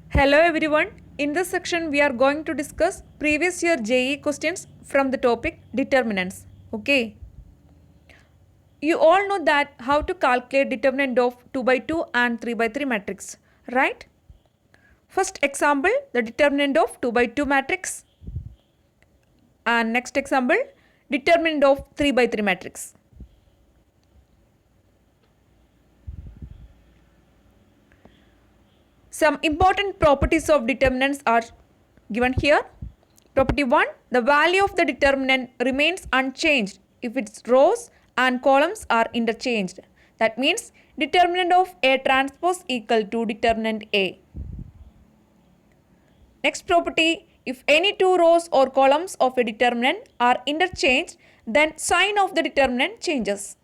Hello everyone. In this section we are going to discuss previous year JEE questions from the topic determinants. Okay. You all know that how to calculate determinant of 2 by 2 and 3 by 3 matrix, right? First example, the determinant of 2 by 2 matrix. And next example, determinant of 3 by 3 matrix. Some important properties of determinants are given here. Property 1. The value of the determinant remains unchanged if its rows and columns are interchanged. That means determinant of A transpose equal to determinant A. Next property. If any two rows or columns of a determinant are interchanged, then sign of the determinant changes.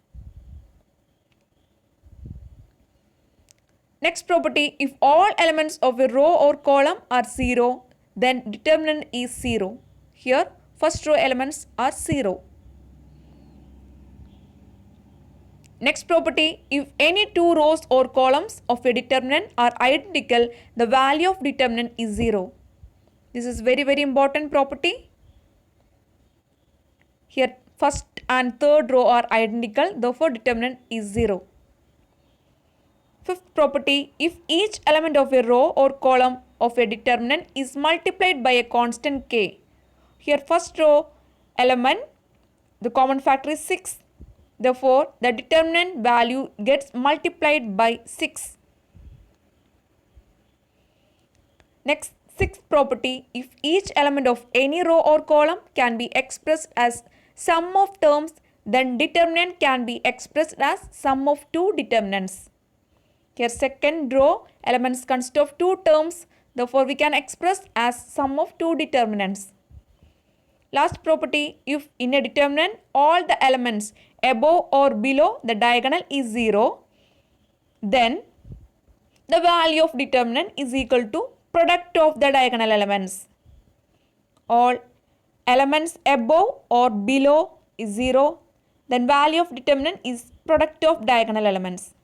Next property, if all elements of a row or column are 0, then determinant is 0. Here, first row elements are 0. Next property, if any two rows or columns of a determinant are identical, the value of determinant is 0. This is very important property. Here, first and third row are identical, therefore determinant is 0. Fifth property, if each element of a row or column of a determinant is multiplied by a constant k. Here first row element, the common factor is 6. Therefore, the determinant value gets multiplied by 6. Next, sixth property, if each element of any row or column can be expressed as sum of terms, then determinant can be expressed as sum of two determinants. Here second row elements consist of two terms, therefore we can express as sum of two determinants. Last property, if in a determinant all the elements above or below the diagonal is 0, then the value of determinant is equal to product of the diagonal elements. All elements above or below is 0, then value of determinant is product of diagonal elements.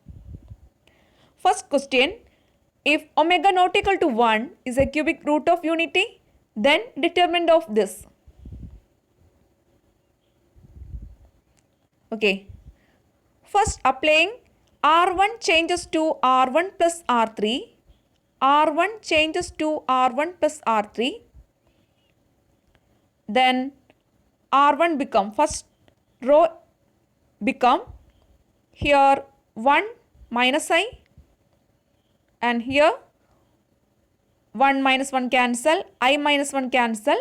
First question, if omega not equal to 1 is a cubic root of unity, then determinant of this. Okay. First applying R1 changes to R1 plus R3. R1 changes to R1 plus R3. Then R1 become, first row become here 1 minus I. And here 1 minus 1 cancel, I minus 1 cancel,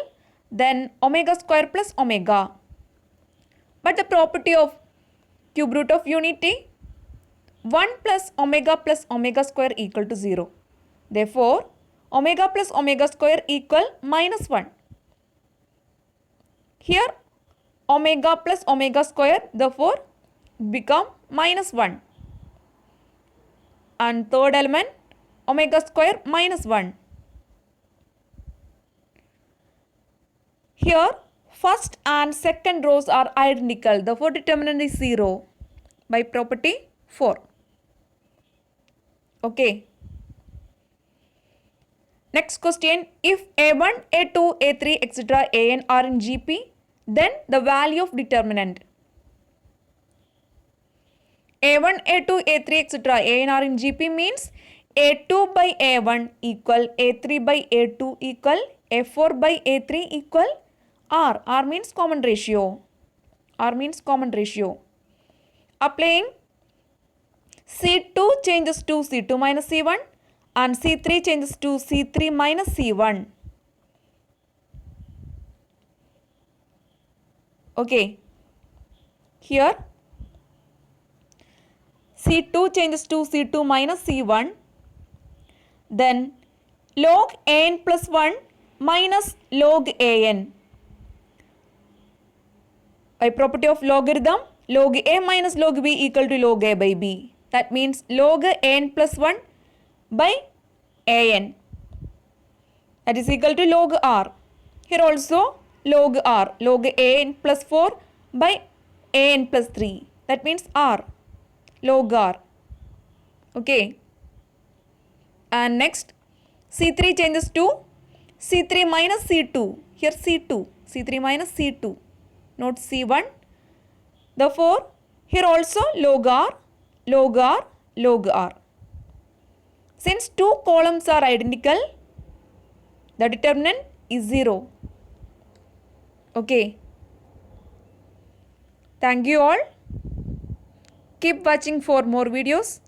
then omega square plus omega. But the property of cube root of unity, 1 plus omega square equal to 0. Therefore, omega plus omega square equal minus 1. Here omega plus omega square therefore become minus 1. And third element, omega square minus 1. Here first and second rows are identical, therefore determinant is 0 by property 4. Okay. Next question, if A1, A2, A3, etc. An are in GP, then the value of determinant. A1, A2, A3, etc. An are in GP means A2 by A1 equal A3 by A2 equal A4 by A3 equal R. R means common ratio. R means common ratio. Applying C2 changes to C2 minus C1 and C3 changes to C3 minus C1. Okay. Here C2 changes to C2 minus C1. Then log an plus 1 minus log an. By property of logarithm, log a minus log b equal to log a by b. That means log an plus 1 by an. That is equal to log r. Here also log r. Log an plus 4 by an plus 3. That means r. Log r. Okay. And next, C3 changes to C3 minus C2. Here C2. C3 minus C2. Not C1. Therefore, here also log R, log R, log R. Since two columns are identical, the determinant is 0. Okay. Thank you all. Keep watching for more videos.